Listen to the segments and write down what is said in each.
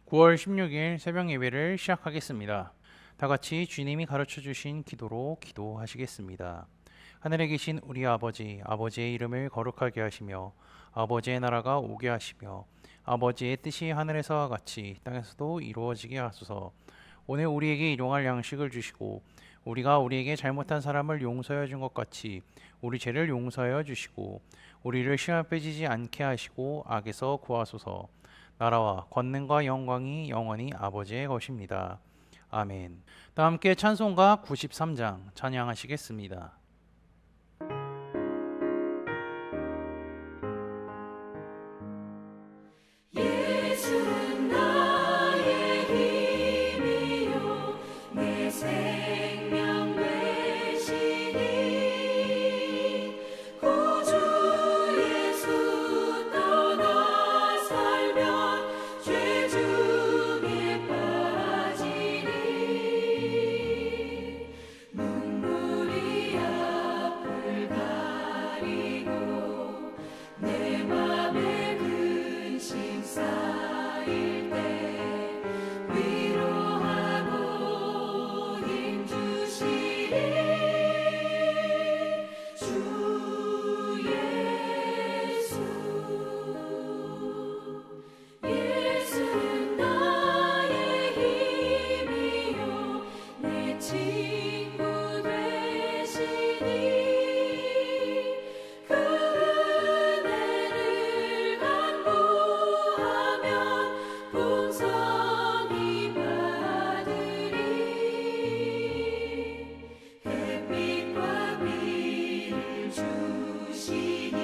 9월 16일 새벽 예배를 시작하겠습니다. 다 같이 주님이 가르쳐 주신 기도로 기도하시겠습니다. 하늘에 계신 우리 아버지, 아버지의 이름을 거룩하게 하시며 아버지의 나라가 오게 하시며 아버지의 뜻이 하늘에서와 같이 땅에서도 이루어지게 하소서. 오늘 우리에게 일용할 양식을 주시고 우리가 우리에게 잘못한 사람을 용서해 준 것 같이 우리 죄를 용서하여 주시고 우리를 시험에 빼지지 않게 하시고 악에서 구하소서. 나라와 권능과 영광이 영원히 아버지의 것입니다. 아멘. 다 함께 찬송가 93장 찬양하시겠습니다. 예수는 나의 힘이요 내 생명 되시니 구주 예수 떠나 살면 죄 중에 빠지니 눈물이 앞을 가리고 내 맘에 근심 쌓일 때 위로하고 힘 주시니 주 예수. 예수는 나의 힘이요 내 친구 되시니 그 은혜를 간구하면 풍성히 받으리. 햇빛과 비를 주시니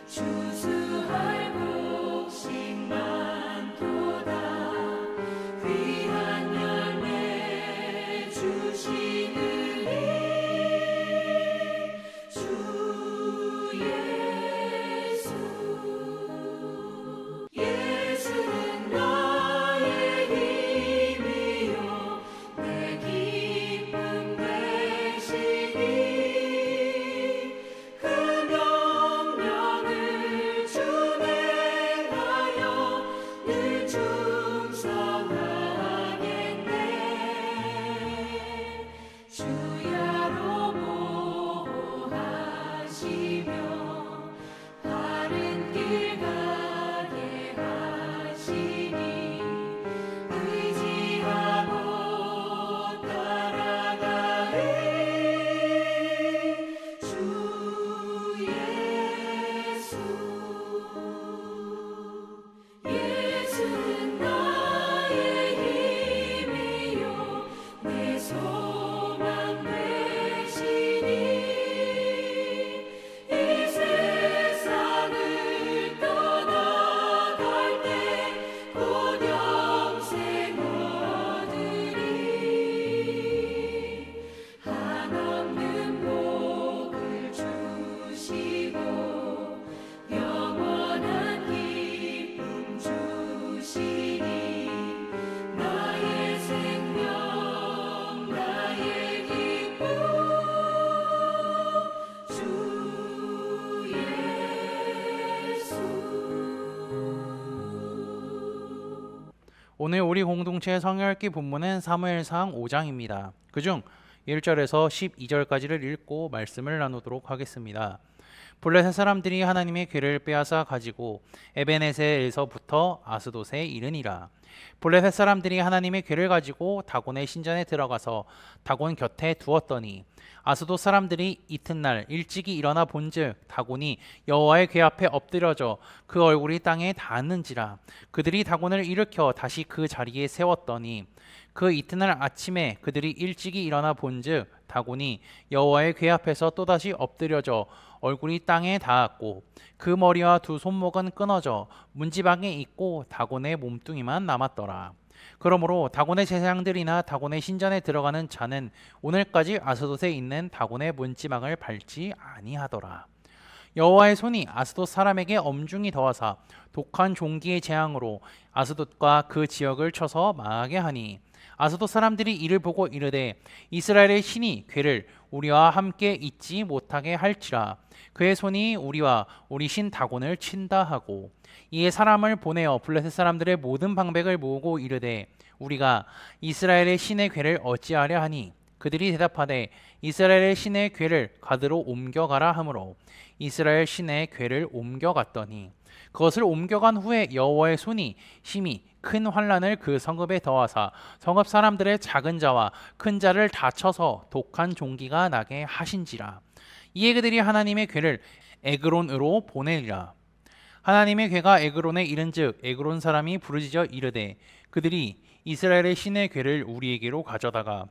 추수할 곡식 많도다. 귀한 열매 주시느니 주 예수. 예수는 나의 힘이요 내 기쁨 되시니 그 명령을 준행하여 늘 충성하겠네. 주야로 보호하시며 바른 길 가게 하시니 의지하고 따라가리. 주 예수. 예수는 나의 힘이요 내 소망 되시니 이 세상을 떠나갈 때 곧 영생 얻으리. 한없는 복을 주시고 영원한 기쁨 주시니 나의 생명 나의 기쁨 주 예수. 오늘 우리 공동체 성경읽기 본문은 사무엘상 5장입니다. 그중 1절에서 12절까지를 읽고 말씀을 나누도록 하겠습니다. 블레셋 사람들이 하나님의 궤를 빼앗아 가지고 에베네셀에서부터 아스돗에 이르니라. 블레셋 사람들이 하나님의 궤를 가지고 다곤의 신전에 들어가서 다곤 곁에 두었더니 아스돗 사람들이 이튿날 일찍이 일어나 본즉 다곤이 여호와의 궤 앞에 엎드려져 그 얼굴이 땅에 닿았는지라. 그들이 다곤을 일으켜 다시 그 자리에 세웠더니 그 이튿날 아침에 그들이 일찍이 일어나 본즉 다곤이 여호와의 궤 앞에서 또다시 엎드려져 얼굴이 땅에 닿았고 그 머리와 두 손목은 끊어져 문지방에 있고 다곤의 몸뚱이만 남았더라. 그러므로 다곤의 제사장들이나 다곤의 신전에 들어가는 자는 오늘까지 아스돗에 있는 다곤의 문지방을 밟지 아니하더라. 여호와의 손이 아스돗 사람에게 엄중히 더하사 독한 종기의 재앙으로 아스돗과 그 지역을 쳐서 망하게 하니 아스돗 사람들이 이를 보고 이르되 이스라엘의 신이 괴를 우리와 함께 있지 못하게 할지라. 그의 손이 우리와 우리 신 다곤을 친다 하고 이에 사람을 보내어 블레셋 사람들의 모든 방백을 모으고 이르되 우리가 이스라엘의 신의 괴를 어찌하려 하니 그들이 대답하되 이스라엘의 신의 괴를 가드로 옮겨가라 하므로 이스라엘 신의 괴를 옮겨갔더니 그것을 옮겨간 후에 여호와의 손이 심히 큰 환란을 그 성읍에 더하사 성읍 사람들의 작은 자와 큰 자를 다쳐서 독한 종기가 나게 하신지라. 이에 그들이 하나님의 괴를 에그론으로 보내리라. 하나님의 괴가 에그론에 이른즉 에그론 사람이 부르짖어 이르되 그들이 이스라엘의 신의 괴를 우리에게로 가져다가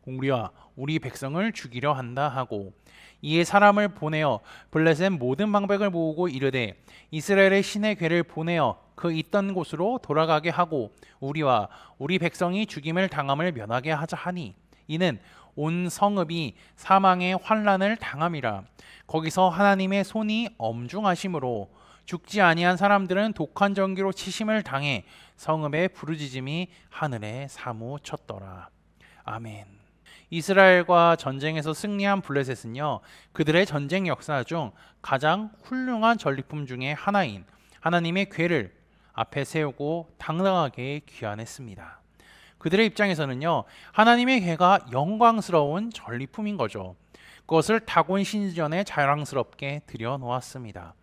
우리와 우리 백성을 죽이려 한다 하고 이에 사람을 보내어 블레셋 모든 방백을 모으고 이르되 이스라엘의 신의 괴를 보내어 그 있던 곳으로 돌아가게 하고 우리와 우리 백성이 죽임을 당함을 면하게 하자 하니 이는 온 성읍이 사망의 환란을 당함이라. 거기서 하나님의 손이 엄중하심으로 죽지 아니한 사람들은 독한 전기로 치심을 당해 성읍의 부르짖음이 하늘에 사무쳤더라. 아멘. 이스라엘과 전쟁에서 승리한 블레셋은요, 그들의 전쟁 역사 중 가장 훌륭한 전리품 중에 하나인 하나님의 괴를 앞에 세우고 당당하게 귀환했습니다. 그들의 입장에서는요, 하나님의 괴가 영광스러운 전리품인 거죠. 그것을 다곤 신전에 자랑스럽게 들여놓았습니다.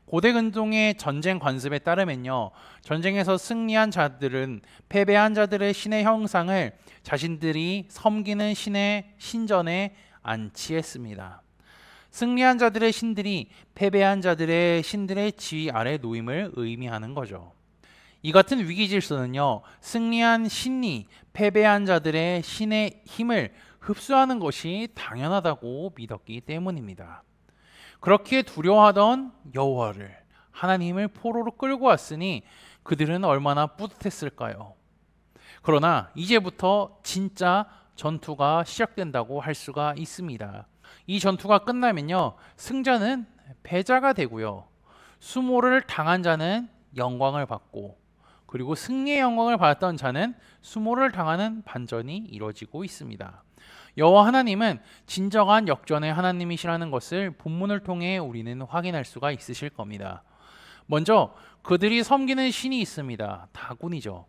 고대 근동의 전쟁 관습에 따르면요, 전쟁에서 승리한 자들은 패배한 자들의 신의 형상을 자신들이 섬기는 신의 신전에 안치했습니다. 승리한 자들의 신들이 패배한 자들의 신들의 지위 아래 놓임을 의미하는 거죠. 이 같은 위기 질서는요, 승리한 신이 패배한 자들의 신의 힘을 흡수하는 것이 당연하다고 믿었기 때문입니다. 그렇게 두려워하던 여호와를, 하나님을 포로로 끌고 왔으니 그들은 얼마나 뿌듯했을까요? 그러나 이제부터 진짜 전투가 시작된다고 할 수가 있습니다. 이 전투가 끝나면요, 승자는 패자가 되고요, 수모를 당한 자는 영광을 받고, 그리고 승리의 영광을 받았던 자는 수모를 당하는 반전이 이루어지고 있습니다. 여호와 하나님은 진정한 역전의 하나님이시라는 것을 본문을 통해 우리는 확인할 수가 있으실 겁니다. 먼저 그들이 섬기는 신이 있습니다. 다곤이죠.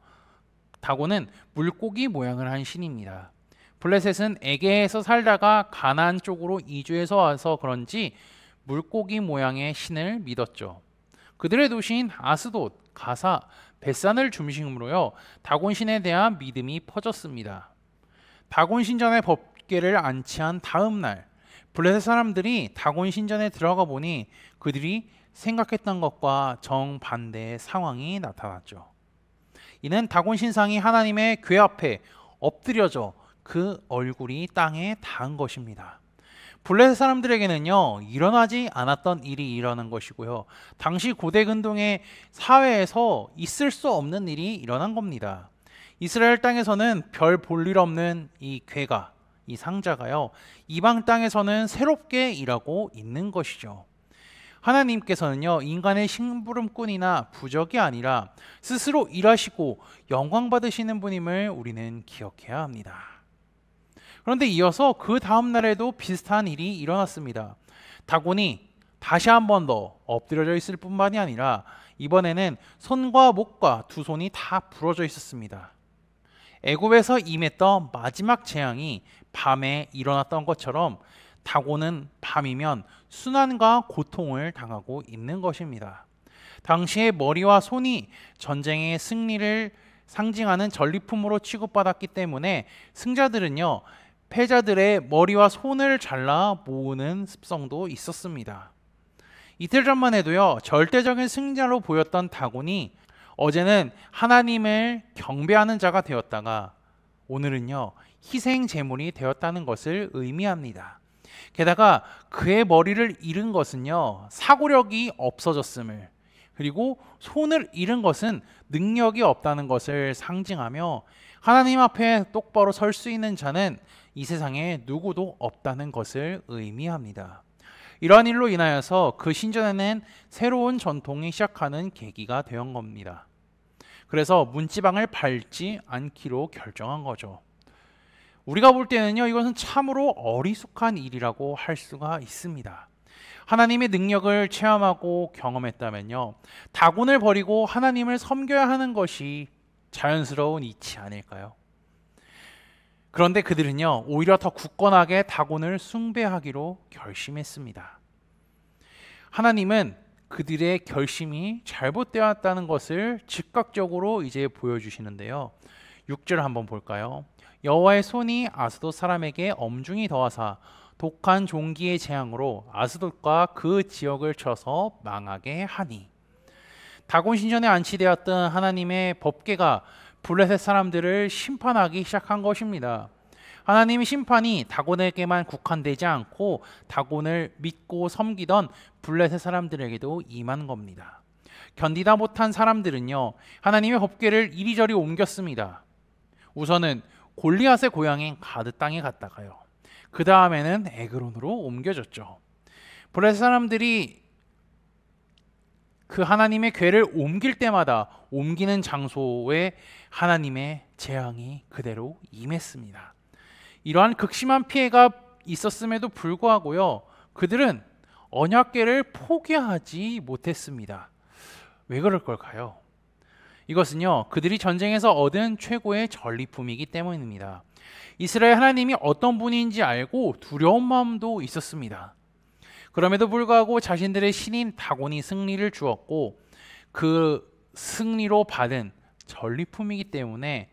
다곤은 물고기 모양을 한 신입니다. 블레셋은 에게에서 살다가 가나안 쪽으로 이주해서 와서 그런지 물고기 모양의 신을 믿었죠. 그들의 도시인 아스돗, 가사, 벳산을 중심으로요, 다곤 신에 대한 믿음이 퍼졌습니다. 다곤 신전의 법궤를 안치한 다음 날, 블레셋 사람들이 다곤 신전에 들어가 보니 그들이 생각했던 것과 정반대의 상황이 나타났죠. 이는 다곤 신상이 하나님의 궤 앞에 엎드려져 그 얼굴이 땅에 닿은 것입니다. 블레셋 사람들에게는요, 일어나지 않았던 일이 일어난 것이고요, 당시 고대 근동의 사회에서 있을 수 없는 일이 일어난 겁니다. 이스라엘 땅에서는 별 볼 일 없는 이 궤가, 이 상자가요, 이방 땅에서는 새롭게 일하고 있는 것이죠. 하나님께서는요, 인간의 심부름꾼이나 부적이 아니라 스스로 일하시고 영광 받으시는 분임을 우리는 기억해야 합니다. 그런데 이어서 그 다음 날에도 비슷한 일이 일어났습니다. 다곤이 다시 한 번 더 엎드려져 있을 뿐만이 아니라 이번에는 손과 목과 두 손이 다 부러져 있었습니다. 애굽에서 임했던 마지막 재앙이 밤에 일어났던 것처럼 다곤은 밤이면 순환과 고통을 당하고 있는 것입니다. 당시의 머리와 손이 전쟁의 승리를 상징하는 전리품으로 취급받았기 때문에 승자들은요, 패자들의 머리와 손을 잘라 모으는 습성도 있었습니다. 이틀 전만 해도요, 절대적인 승자로 보였던 다곤이 어제는 하나님을 경배하는 자가 되었다가 오늘은요, 희생 제물이 되었다는 것을 의미합니다. 게다가 그의 머리를 잃은 것은요, 사고력이 없어졌음을, 그리고 손을 잃은 것은 능력이 없다는 것을 상징하며 하나님 앞에 똑바로 설 수 있는 자는 이 세상에 누구도 없다는 것을 의미합니다. 이러한 일로 인하여서 그 신전에는 새로운 전통이 시작하는 계기가 되었 겁니다. 그래서 문지방을 밟지 않기로 결정한 거죠. 우리가 볼 때는요, 이것은 참으로 어리숙한 일이라고 할 수가 있습니다. 하나님의 능력을 체험하고 경험했다면요, 다곤을 버리고 하나님을 섬겨야 하는 것이 자연스러운 이치 아닐까요? 그런데 그들은요, 오히려 더 굳건하게 다곤을 숭배하기로 결심했습니다. 하나님은 그들의 결심이 잘못되었다는 것을 즉각적으로 이제 보여주시는데요. 6절 한번 볼까요? 여호와의 손이 아스돗 사람에게 엄중히 더하사 독한 종기의 재앙으로 아스돗과 그 지역을 쳐서 망하게 하니. 다곤 신전에 안치되었던 하나님의 법궤가 블레셋 사람들을 심판하기 시작한 것입니다. 하나님의 심판이 다곤에게만 국한되지 않고 다곤을 믿고 섬기던 블레셋 사람들에게도 임한 겁니다. 견디다 못한 사람들은요, 하나님의 법궤를 이리저리 옮겼습니다. 우선은 골리앗의 고향인 가드 땅에 갔다가요, 그 다음에는 에그론으로 옮겨졌죠. 블레셋 사람들이 그 하나님의 궤를 옮길 때마다 옮기는 장소에 하나님의 재앙이 그대로 임했습니다. 이러한 극심한 피해가 있었음에도 불구하고요, 그들은 언약궤를 포기하지 못했습니다. 왜 그럴 걸까요? 이것은요, 그들이 전쟁에서 얻은 최고의 전리품이기 때문입니다. 이스라엘 하나님이 어떤 분인지 알고 두려운 마음도 있었습니다. 그럼에도 불구하고 자신들의 신인 다곤이 승리를 주었고 그 승리로 받은 전리품이기 때문에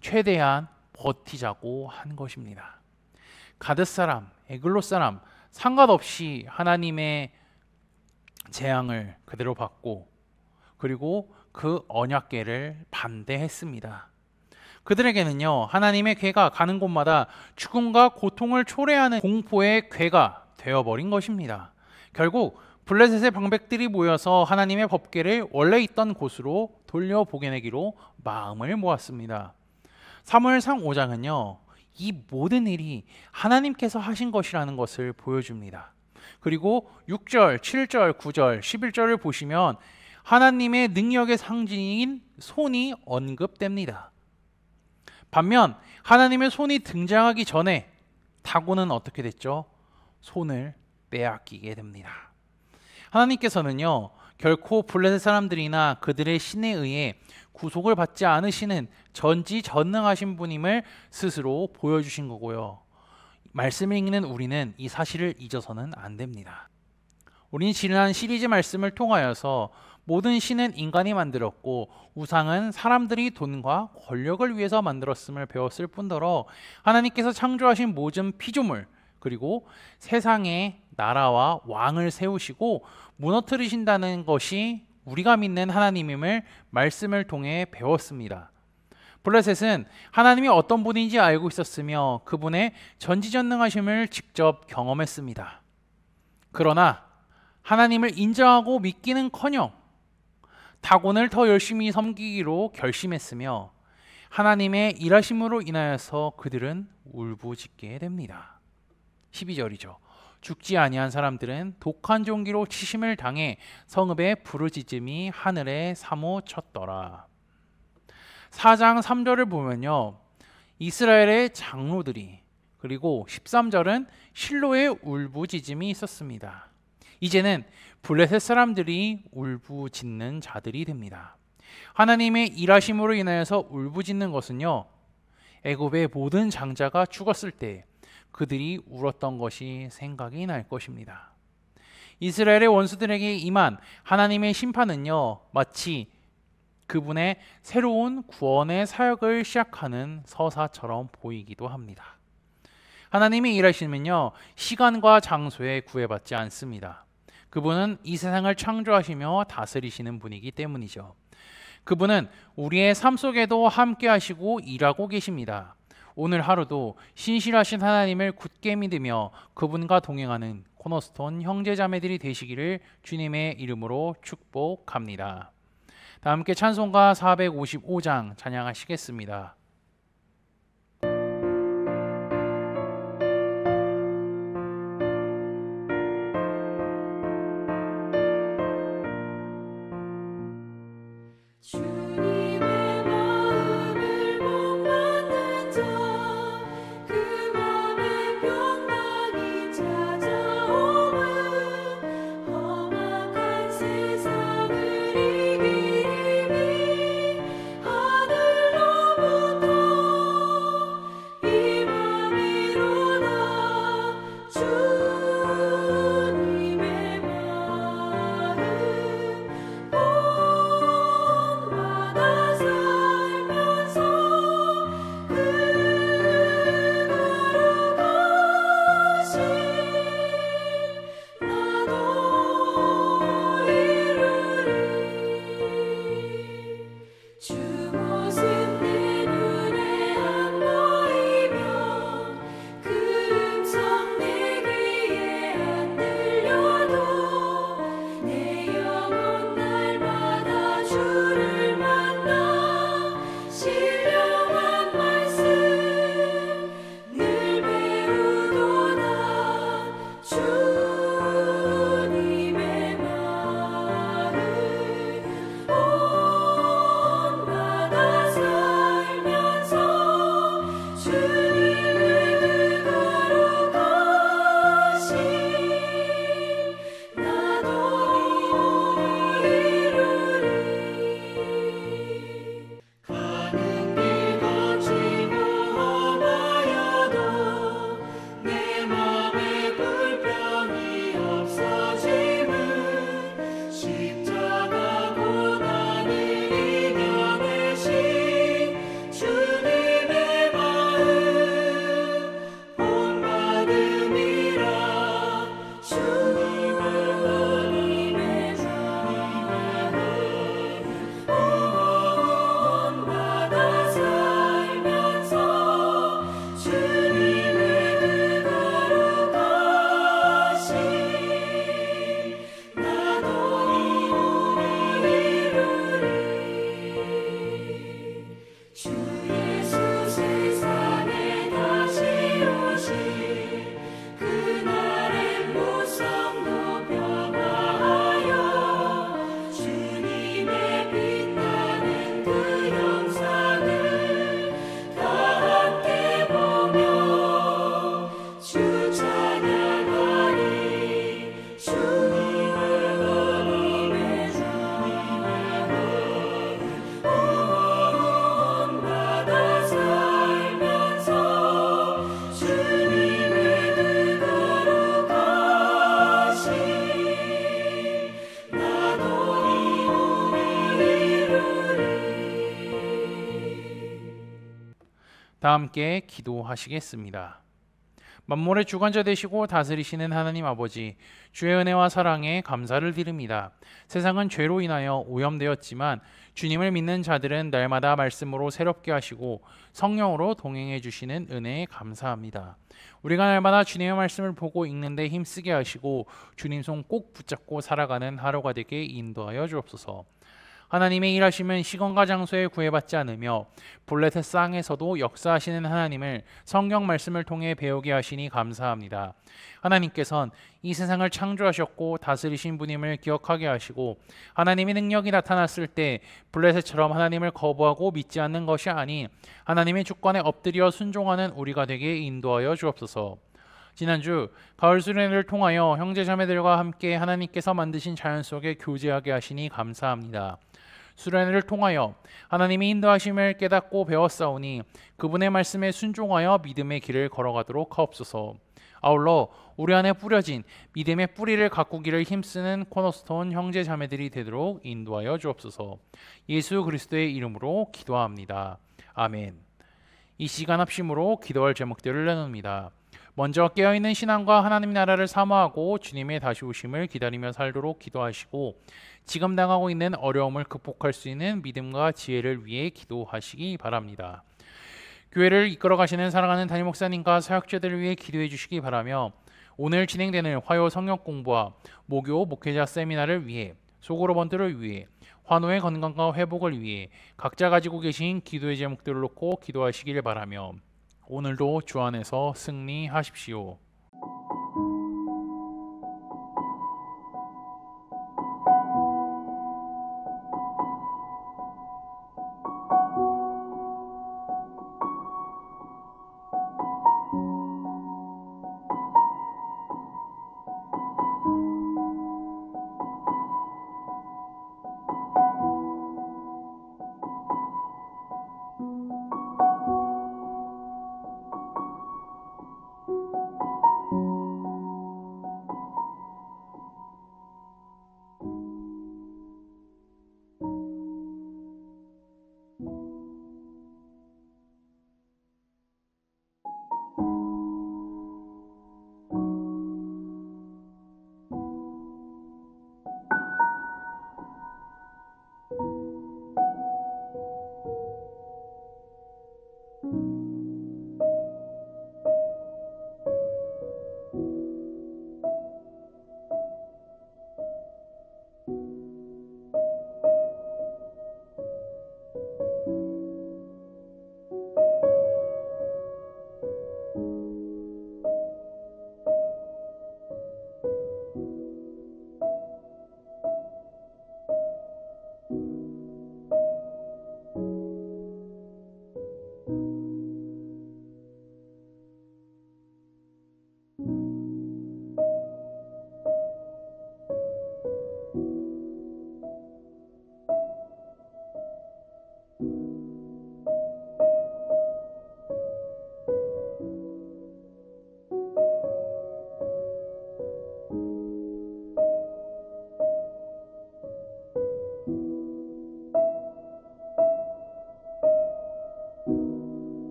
최대한 버티자고 한 것입니다. 가드 사람, 에글로 사람 상관없이 하나님의 재앙을 그대로 받고 그리고 그 언약궤를 반대했습니다. 그들에게는요, 하나님의 궤가 가는 곳마다 죽음과 고통을 초래하는 공포의 궤가 되어버린 것입니다. 결국 블레셋의 방백들이 모여서 하나님의 법궤를 원래 있던 곳으로 돌려보내기로 마음을 모았습니다. 사무엘상 5장은요, 이 모든 일이 하나님께서 하신 것이라는 것을 보여줍니다. 그리고 6절, 7절, 9절, 11절을 보시면 하나님의 능력의 상징인 손이 언급됩니다. 반면 하나님의 손이 등장하기 전에 다곤은 어떻게 됐죠? 손을 빼앗기게 됩니다. 하나님께서는요, 결코 블레셋 사람들이나 그들의 신에 의해 구속을 받지 않으시는 전지전능하신 분임을 스스로 보여주신 거고요. 말씀을 읽는 우리는 이 사실을 잊어서는 안 됩니다. 우리는 지난 시리즈 말씀을 통하여서 모든 신은 인간이 만들었고 우상은 사람들이 돈과 권력을 위해서 만들었음을 배웠을 뿐더러 하나님께서 창조하신 모든 피조물 그리고 세상에 나라와 왕을 세우시고 무너뜨리신다는 것이 우리가 믿는 하나님임을 말씀을 통해 배웠습니다. 블레셋은 하나님이 어떤 분인지 알고 있었으며 그분의 전지전능하심을 직접 경험했습니다. 그러나 하나님을 인정하고 믿기는커녕 다곤을 더 열심히 섬기기로 결심했으며 하나님의 일하심으로 인하여서 그들은 울부짖게 됩니다. 12절이죠. 죽지 아니한 사람들은 독한 종기로 치심을 당해 성읍의 부르짖음이 하늘에 사무쳤더라. 4장 3절을 보면요, 이스라엘의 장로들이 그리고 13절은 실로의 울부짖음이 있었습니다. 이제는 블레셋 사람들이 울부짖는 자들이 됩니다. 하나님의 일하심으로 인하여서 울부짖는 것은요, 애굽의 모든 장자가 죽었을 때 그들이 울었던 것이 생각이 날 것입니다. 이스라엘의 원수들에게 임한 하나님의 심판은요, 마치 그분의 새로운 구원의 사역을 시작하는 서사처럼 보이기도 합니다. 하나님의 일하심은요, 시간과 장소에 구애받지 않습니다. 그분은 이 세상을 창조하시며 다스리시는 분이기 때문이죠. 그분은 우리의 삶 속에도 함께 하시고 일하고 계십니다. 오늘 하루도 신실하신 하나님을 굳게 믿으며 그분과 동행하는 코너스톤 형제자매들이 되시기를 주님의 이름으로 축복합니다. 다 함께 찬송가 455장 찬양하시겠습니다. 주님의 다 함께 기도하시겠습니다. 만물의 주관자 되시고 다스리시는 하나님 아버지, 주의 은혜와 사랑에 감사를 드립니다. 세상은 죄로 인하여 오염되었지만 주님을 믿는 자들은 날마다 말씀으로 새롭게 하시고 성령으로 동행해 주시는 은혜에 감사합니다. 우리가 날마다 주님의 말씀을 보고 읽는데 힘쓰게 하시고 주님 손 꼭 붙잡고 살아가는 하루가 되게 인도하여 주옵소서. 하나님의 일하심은 시간과 장소에 구애받지 않으며 볼레셋 쌍에서도 역사하시는 하나님을 성경 말씀을 통해 배우게 하시니 감사합니다. 하나님께서는 이 세상을 창조하셨고 다스리신 분임을 기억하게 하시고 하나님의 능력이 나타났을 때 블레셋처럼 하나님을 거부하고 믿지 않는 것이 아닌 하나님의 주권에 엎드려 순종하는 우리가 되게 인도하여 주옵소서. 지난주 가을 수련회를 통하여 형제자매들과 함께 하나님께서 만드신 자연 속에 교제하게 하시니 감사합니다. 수련회를 통하여 하나님의 인도하심을 깨닫고 배웠사오니 그분의 말씀에 순종하여 믿음의 길을 걸어가도록 하옵소서. 아울러 우리 안에 뿌려진 믿음의 뿌리를 가꾸기를 힘쓰는 코너스톤 형제자매들이 되도록 인도하여 주옵소서. 예수 그리스도의 이름으로 기도합니다. 아멘. 이 시간 합심으로 기도할 제목들을 나눕니다. 먼저 깨어있는 신앙과 하나님 나라를 사모하고 주님의 다시 오심을 기다리며 살도록 기도하시고 지금 당하고 있는 어려움을 극복할 수 있는 믿음과 지혜를 위해 기도하시기 바랍니다. 교회를 이끌어 가시는 사랑하는 담임 목사님과 사역자들을 위해 기도해 주시기 바라며 오늘 진행되는 화요 성경 공부와 목요 목회자 세미나를 위해 소그룹 원들을 위해 환우의 건강과 회복을 위해 각자 가지고 계신 기도의 제목들을 놓고 기도하시길 바라며 오늘도 주 안에서 승리하십시오.